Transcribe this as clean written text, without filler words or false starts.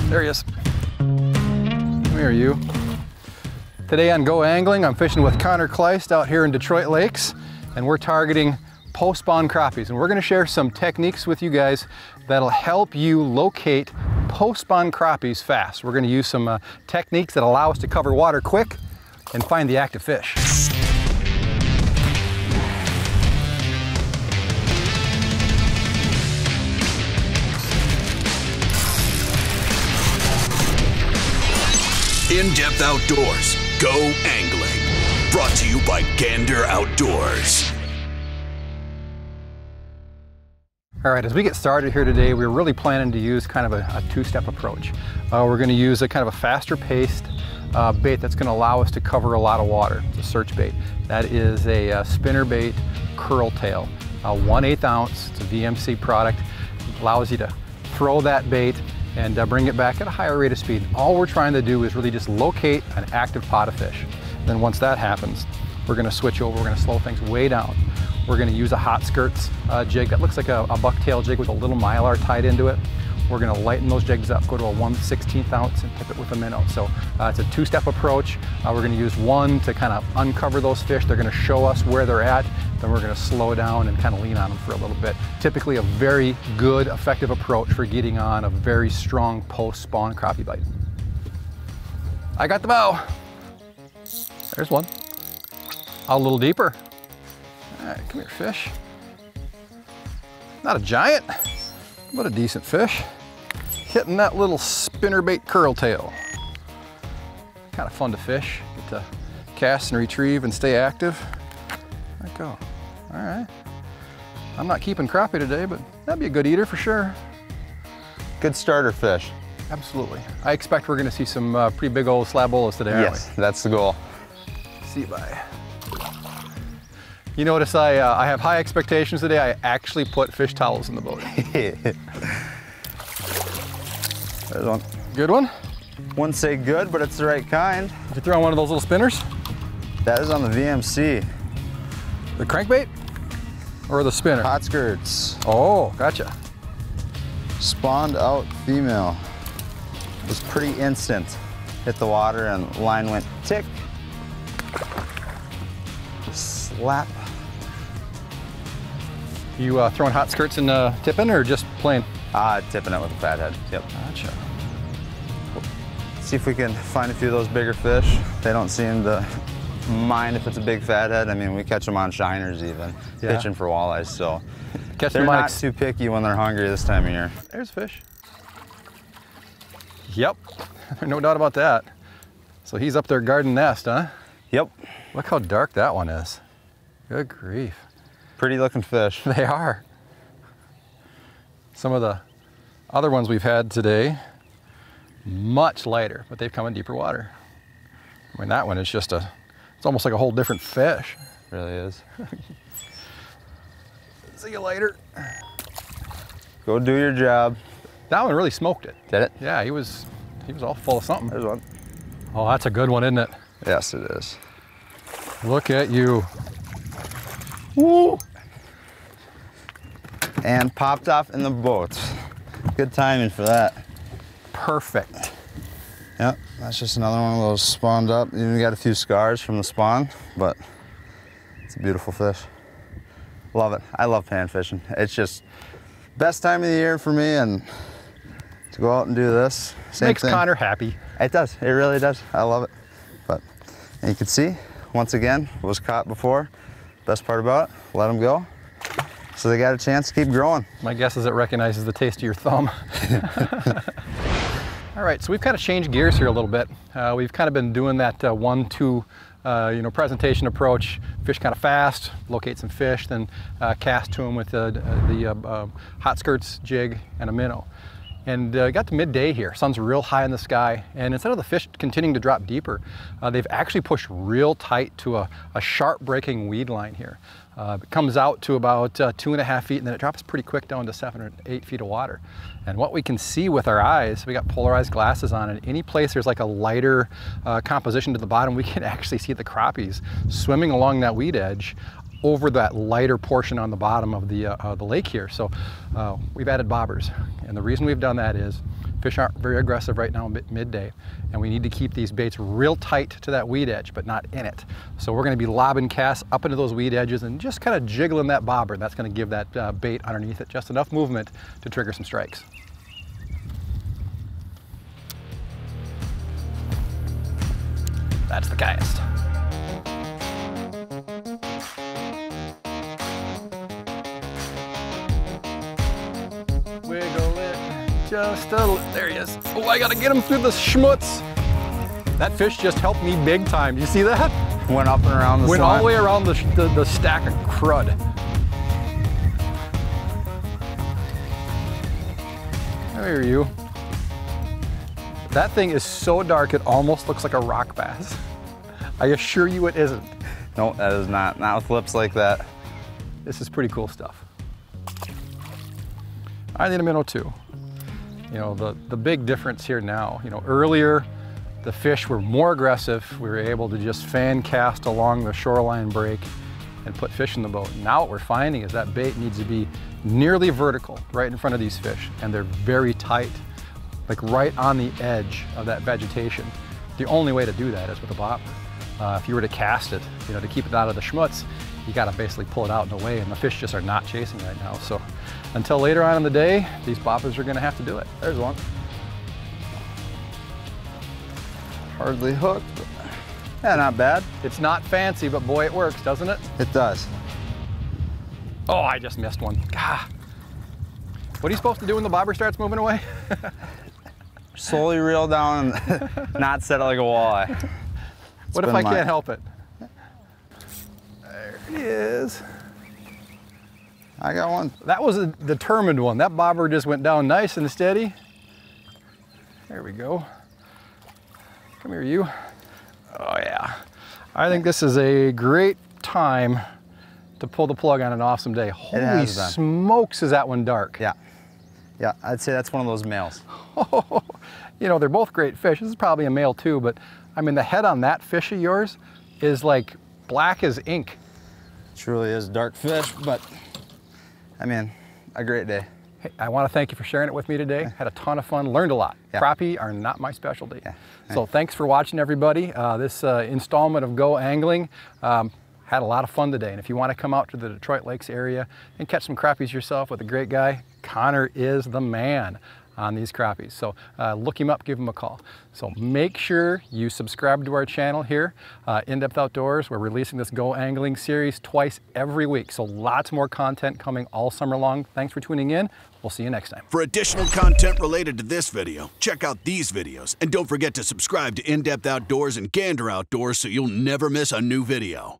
There he is. Come here, you. Today on Go Angling, I'm fishing with Connor Kleist out here in Detroit Lakes, and we're targeting post-spawn crappies. And we're gonna share some techniques with you guys that'll help you locate post-spawn crappies fast. We're gonna use some techniques that allow us to cover water quick and find the active fish. In-Depth Outdoors, Go Angling. Brought to you by Gander Outdoors. All right, as we get started here today, we're really planning to use kind of a two-step approach. We're gonna use a kind of a faster paced bait that's gonna allow us to cover a lot of water. It's a search bait. That is a spinner bait curl tail, 1/8 ounce. It's a VMC product. It allows you to throw that bait and bring it back at a higher rate of speed. All we're trying to do is really just locate an active pot of fish. Then once that happens, we're gonna switch over, we're gonna slow things way down. We're gonna use a hot skirts jig that looks like a bucktail jig with a little mylar tied into it. We're gonna lighten those jigs up, go to a 1/16 ounce and tip it with a minnow. So it's a two-step approach. We're gonna use one to kind of uncover those fish. They're gonna show us where they're at. Then we're gonna slow down and kind of lean on them for a little bit. Typically a very good, effective approach for getting on a very strong post-spawn crappie bite. I got the bow. There's one. A little deeper. All right, come here, fish. Not a giant, but a decent fish. Hitting that little spinnerbait curl tail. Kind of fun to fish. Get to cast and retrieve and stay active. There we go. All right. I'm not keeping crappie today, but that'd be a good eater for sure. Good starter fish. Absolutely. I expect we're gonna see some pretty big old slab bolas today, aren't we? Yes, that's the goal. See you, bye. You notice I have high expectations today. I actually put fish towels in the boat. There's one. Good one? Wouldn't say good, but it's the right kind. Did you throw on one of those little spinners? That is on the VMC. The crankbait or the spinner? Hot skirts. Oh, gotcha. Spawned out female. It was pretty instant. Hit the water and line went tick. Slap. You throwing hot skirts and tipping or just plain? Tipping it with a fathead. Yep. Gotcha. See if we can find a few of those bigger fish. They don't seem to mind if it's a big fathead. I mean, we catch them on shiners even, pitching for walleyes, so they're not too picky when they're hungry this time of year. There's fish. Yep, no doubt about that. So he's up there guarding nest, huh? Yep. Look how dark that one is. Good grief. Pretty looking fish. They are. Some of the other ones we've had today, much lighter, but they've come in deeper water. I mean, that one is just it's almost like a whole different fish. It really is. See you later. Go do your job. That one really smoked it. Did it? Yeah, he was all full of something. There's one. Oh, that's a good one, isn't it? Yes, it is. Look at you. Woo! And popped off in the boat. Good timing for that. Perfect. Yep, that's just another one of those spawned up. Even got a few scars from the spawn, but it's a beautiful fish. Love it. I love pan fishing. It's just best time of the year for me, and to go out and do this, same Makes thing. Connor happy. It does. It really does. I love it. But and you can see, once again, was caught before. Best part about it, let them go. So they got a chance to keep growing. My guess is it recognizes the taste of your thumb. All right, so we've kind of changed gears here a little bit. We've kind of been doing that 1-2 presentation approach. Fish kind of fast, locate some fish, then cast to them with the hot skirts jig and a minnow. And got to midday here, sun's real high in the sky, and instead of the fish continuing to drop deeper, they've actually pushed real tight to a sharp breaking weed line here. It comes out to about 2.5 feet, and then it drops pretty quick down to 7 or 8 feet of water. And what we can see with our eyes, we got polarized glasses on, and any place there's like a lighter composition to the bottom, we can actually see the crappies swimming along that weed edge over that lighter portion on the bottom of the lake here. So we've added bobbers. And the reason we've done that is Fish aren't very aggressive right now midday, and we need to keep these baits real tight to that weed edge, but not in it. So we're going to be lobbing casts up into those weed edges and just kind of jiggling that bobber. That's going to give that bait underneath it just enough movement to trigger some strikes. That's the cast. Wiggle it just a little. There he is. Oh, I gotta get him through the schmutz. That fish just helped me big time. Do you see that? Went up and around the Went slime. all the way around the stack of crud. There you. That thing is so dark it almost looks like a rock bass. I assure you it isn't. No, that is not. Not with lips like that. This is pretty cool stuff. I need a minnow too. You know, the big difference here now, you know, earlier the fish were more aggressive. We were able to just fan cast along the shoreline break and put fish in the boat. Now what we're finding is that bait needs to be nearly vertical right in front of these fish, and they're very tight, like right on the edge of that vegetation. The only way to do that is with a bobber. If you were to cast it, you know, to keep it out of the schmutz, you gotta basically pull it out and away, and the fish just are not chasing right now. So until later on in the day, these bobbers are gonna have to do it. There's one. Hardly hooked, but yeah, not bad. It's not fancy, but boy, it works, doesn't it? It does. Oh, I just missed one. Gah. What are you supposed to do when the bobber starts moving away? Slowly reel down and not set it like a walleye. What if I can't help it? There it is. I got one. That was a determined one. That bobber just went down nice and steady. There we go. Come here, you. Oh yeah. I think this is a great time to pull the plug on an awesome day. Holy smokes, is that one dark. Yeah. Yeah, I'd say that's one of those males. You know, they're both great fish. This is probably a male too, but I mean, the head on that fish of yours is like black as ink. Truly is dark fish, but I mean, a great day. Hey, I want to thank you for sharing it with me today. Had a ton of fun, learned a lot. Yeah. Crappie are not my specialty. Yeah. So thanks for watching, everybody. This installment of Go Angling had a lot of fun today. And if you want to come out to the Detroit Lakes area and catch some crappies yourself with a great guy, Connor is the man on these crappies. So look him up, give him a call. So make sure you subscribe to our channel here, In Depth Outdoors. We're releasing this Go Angling series twice every week. So lots more content coming all summer long. Thanks for tuning in. We'll see you next time. For additional content related to this video, check out these videos. And don't forget to subscribe to In Depth Outdoors and Gander Outdoors so you'll never miss a new video.